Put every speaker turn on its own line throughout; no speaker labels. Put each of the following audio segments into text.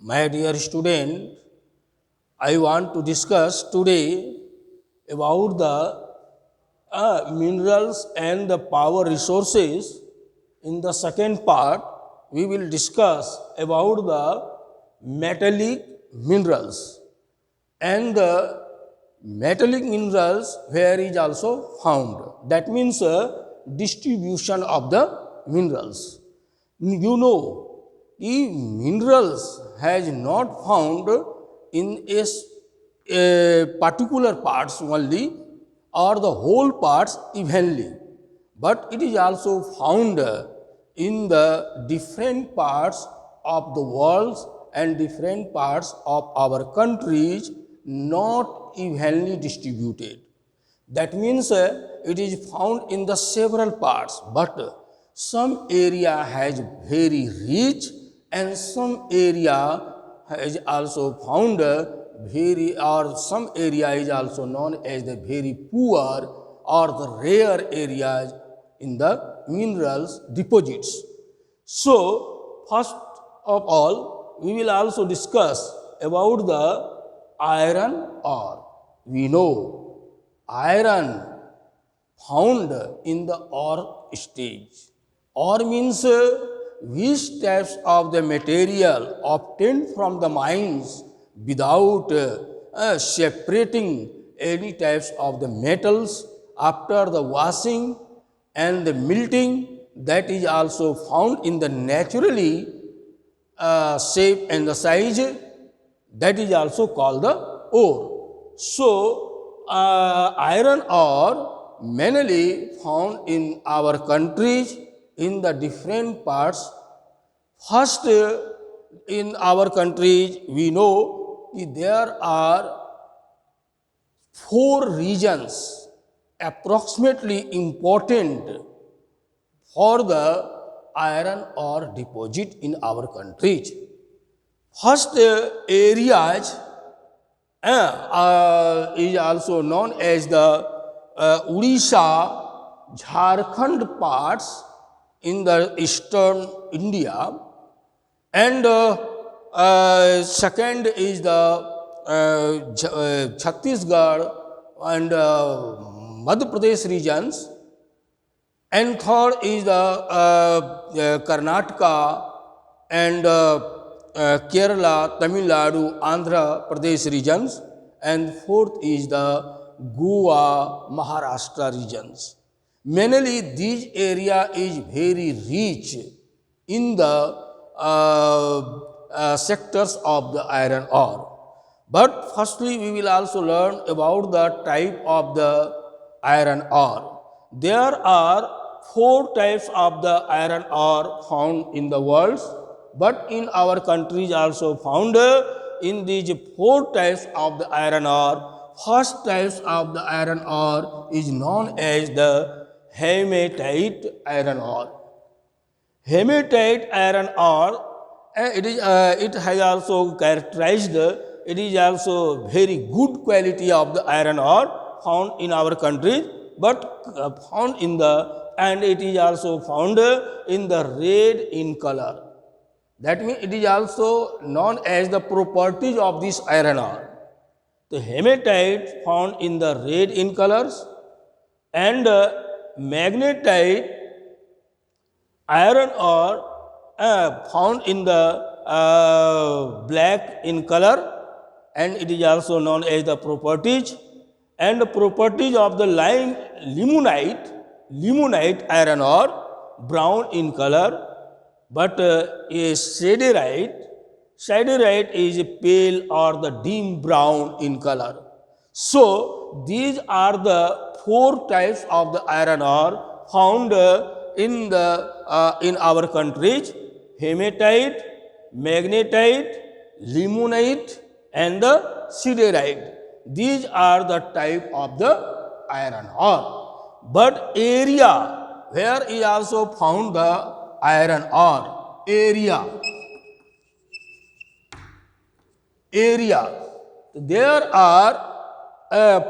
My dear student, I want to discuss today about the minerals and the power resources. In the second part, we will discuss about the metallic minerals and the metallic minerals where is also found. That means distribution of the minerals. You know, if minerals has not found in a particular parts only or the whole parts evenly, but it is also found in the different parts of the world and different parts of our countries not evenly distributed. That means it is found in the several parts, but some area has very rich and some area is also found very, or some area is also known as the very poor or the rare areas in the minerals deposits. So, first of all, we will also discuss about the iron ore. We know iron found in the ore stage. Ore means which types of the material obtained from the mines without separating any types of the metals after the washing and the melting, that is also found in the naturally shape and the size, that is also called the ore. So, iron ore mainly found in our countries in the different parts. First, in our countries, we know there are four regions approximately important for the iron ore deposit in our countries. First areas is also known as the Odisha, Jharkhand parts in the eastern India, and second is the Chhattisgarh and Madhya Pradesh regions, and third is the Karnataka and Kerala, Tamil Nadu, Andhra Pradesh regions, and fourth is the Goa, Maharashtra regions. Mainly these area is very rich in the sectors of the iron ore. But firstly, we will also learn about the type of the iron ore. There are four types of the iron ore found in the world, but in our countries also found in these four types of the iron ore. First types of the iron ore is known as the hematite iron ore. Hematite iron ore, it has also characterized, it is also very good quality of the iron ore found in our country, but found in the, and it is also found in the red in color. That means it is also known as the properties of this iron ore. The hematite found in the red in colors, and magnetite iron ore found in the black in color, and it is also known as the properties, and the properties of the limonite iron ore, brown in color, but a siderite is pale or the dim brown in color. So these are the four types of the iron ore found in our countries: hematite, magnetite, limonite, and the siderite. These are the type of the iron ore. But area where is also found the iron ore. Area. There are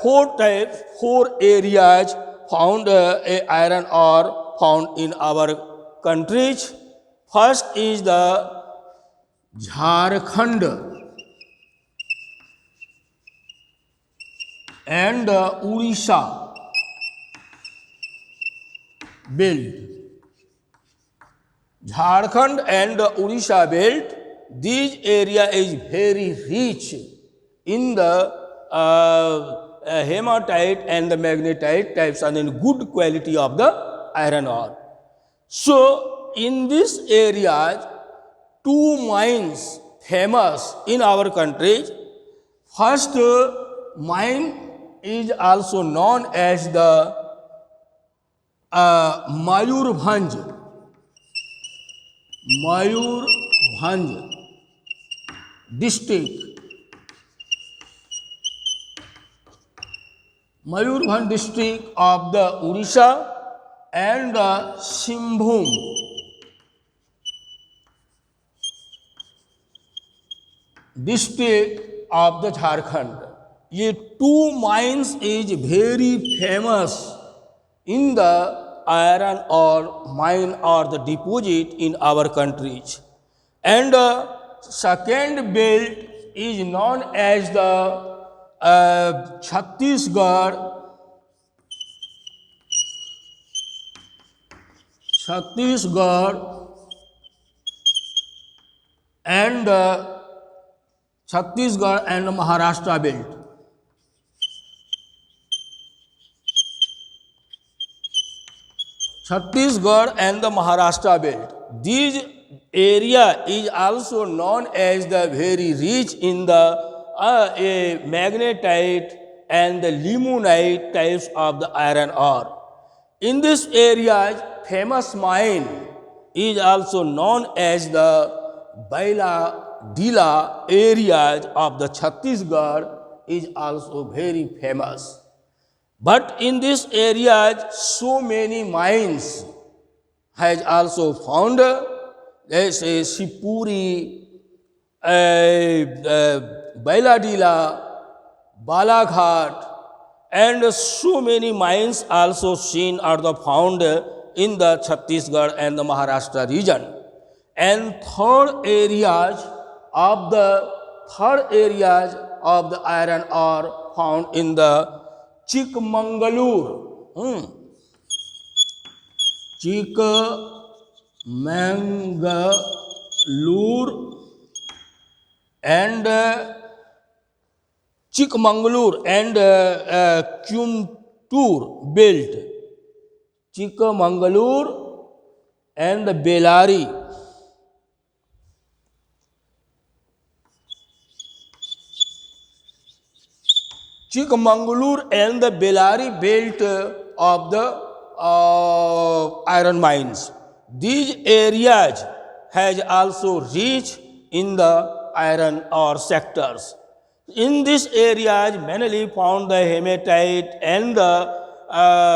four areas found a iron ore found in our countries. First is the Jharkhand and Odisha belt. Jharkhand and Odisha belt, this area is very rich in the hematite and the magnetite types and in good quality of the iron ore. So, in this area, two mines famous in our country. First mine is also known as the Mayurbhanj district. Mayurbhanj district of the Odisha and Simbhum district of the Jharkhand. ये two mines is very famous in the iron ore mine or the deposit in our countries. And second belt is known as the Chhattisgarh and Chhattisgarh and Maharashtra belt. Chhattisgarh and the Maharashtra belt. This area is also known as the very rich in the magnetite and the limonite types of the iron ore. In this area, famous mine is also known as the Baila Dila areas of the Chhattisgarh is also very famous. But in this area, so many mines has also found. Let's say Shivpuri, Bailadila, Balaghat, and so many mines also seen are the found in the Chhattisgarh and the Maharashtra region. And third areas of the iron ore found in the Chikmagalur, and Chikmagalur and Kumtur belt. Chikmagalur and Bellary. Chikmagalur and the Bellary belt of the iron mines. These areas has also reached in the iron ore sectors. In these areas, mainly found the hematite and the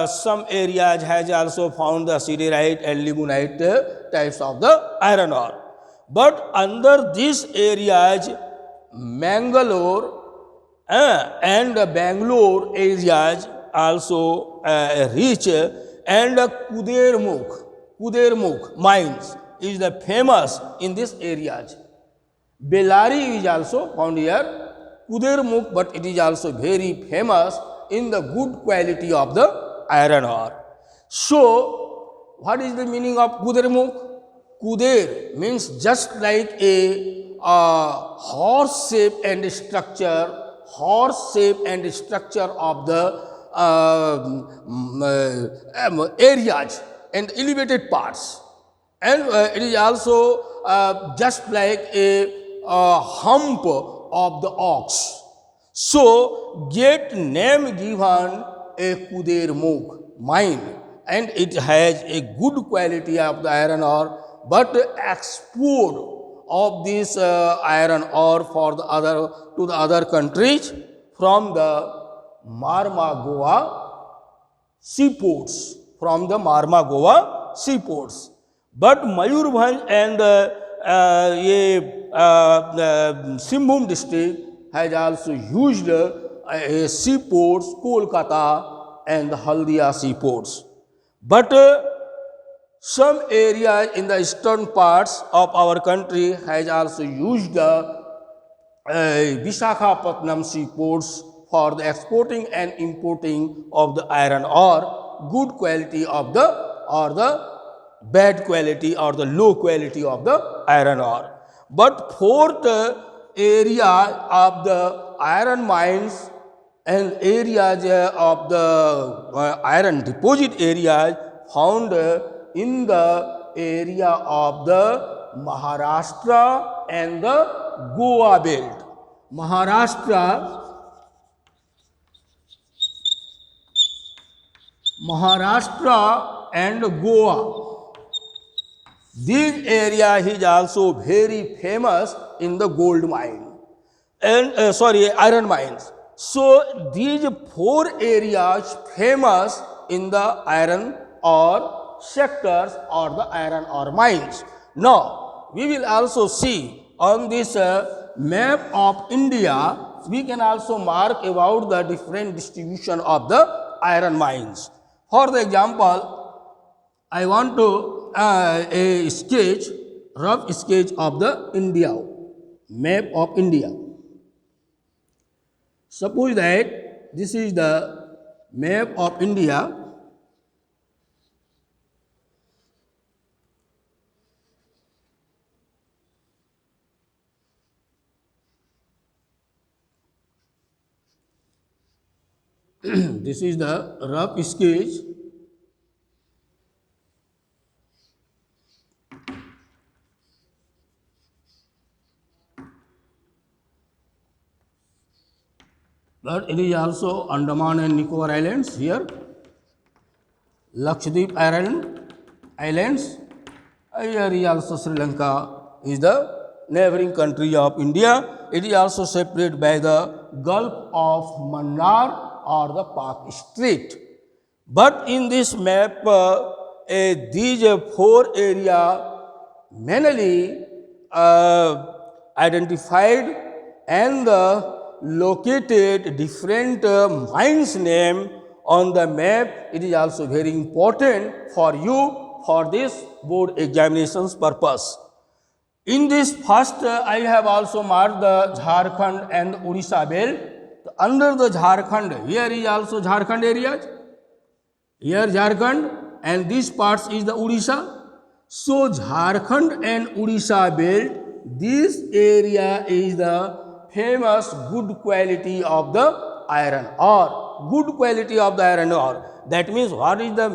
some areas has also found the siderite and limonite types of the iron ore. But under these areas, Mangalore and Bangalore areas also rich, and Kudermukh mines is the famous in these areas. Bellary is also found here, Kudermukh, but it is also very famous in the good quality of the iron ore. So, what is the meaning of Kudermukh? Kuder means just like a horse shape and structure of the areas and elevated parts, and it is also just like a hump of the ox. So, get name given a Kudermukh mine, and it has a good quality of the iron ore, but export of this iron ore for the other countries from the Marma seaports. But Mayurbhanj and Simbhum district has also used seaports, Kolkata and the Haldia seaports. But Some areas in the eastern parts of our country has also used the Visakhapatnam seaports for the exporting and importing of the iron ore, good quality of the or the bad quality or the low quality of the iron ore. But fourth area of the iron mines and areas of the iron deposit areas found in the area of the Maharashtra and the Goa belt. Maharashtra and Goa. This area is also very famous in the gold mine and iron mines. So these four areas famous in the iron ore sectors or the iron ore mines. Now we will also see on this map of India, we can also mark about the different distribution of the iron mines. For the example, I want to a sketch, rough sketch of the India, map of India. Suppose that this is the map of India. This is the rough sketch. But it is also Andaman and Nicobar Islands here, Lakshadweep Islands. Here is also Sri Lanka is the neighboring country of India. It is also separated by the Gulf of Mannar or the Pak Strait. But in this map, these four areas mainly identified and located different mines name on the map. It is also very important for you for this board examinations purpose. In this first, I have also marked the Jharkhand and Odisha belt. Under the Jharkhand, here is also Jharkhand areas. Here Jharkhand and this parts is the Odisha. So Jharkhand and Odisha belt, this area is the famous good quality of the iron ore. Good quality of the iron ore. That means what is the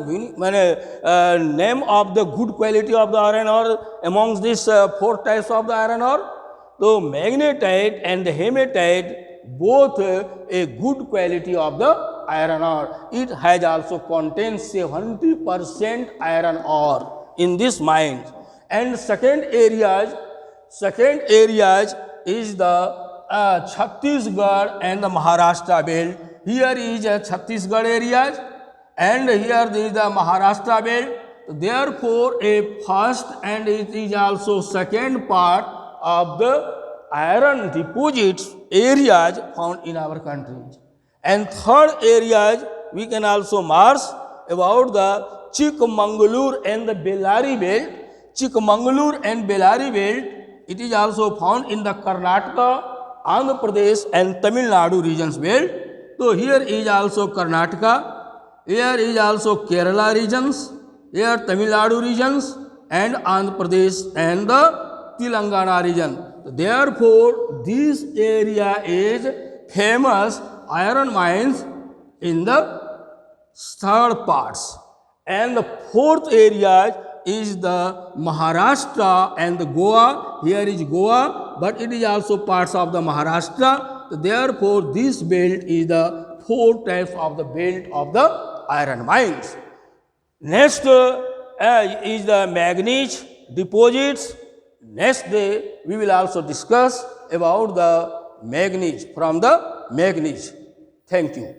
name of the good quality of the iron ore amongst these four types of the iron ore? So magnetite and the hematite both a good quality of the iron ore. It has also contains 70% iron ore in this mine. And second areas is the Chhattisgarh and the Maharashtra belt. Here is Chhattisgarh areas and here is the Maharashtra belt. Therefore, a first and it is also second part of the iron deposits areas found in our country. And third areas we can also mark about the Chikmagalur and the Bellary belt. Chikmagalur and Bellary belt, it is also found in the Karnataka, Andhra Pradesh and Tamil Nadu regions belt. So here is also Karnataka, here is also Kerala regions, here Tamil Nadu regions and Andhra Pradesh and the Telangana region. Therefore, this area is famous iron mines in the third parts. And the fourth area is the Maharashtra and the Goa. Here is Goa, but it is also parts of the Maharashtra. Therefore, this belt is the four types of the belt of the iron mines. Next is the manganese deposits. Next day, we will also discuss about the manganese from the manganese. Thank you.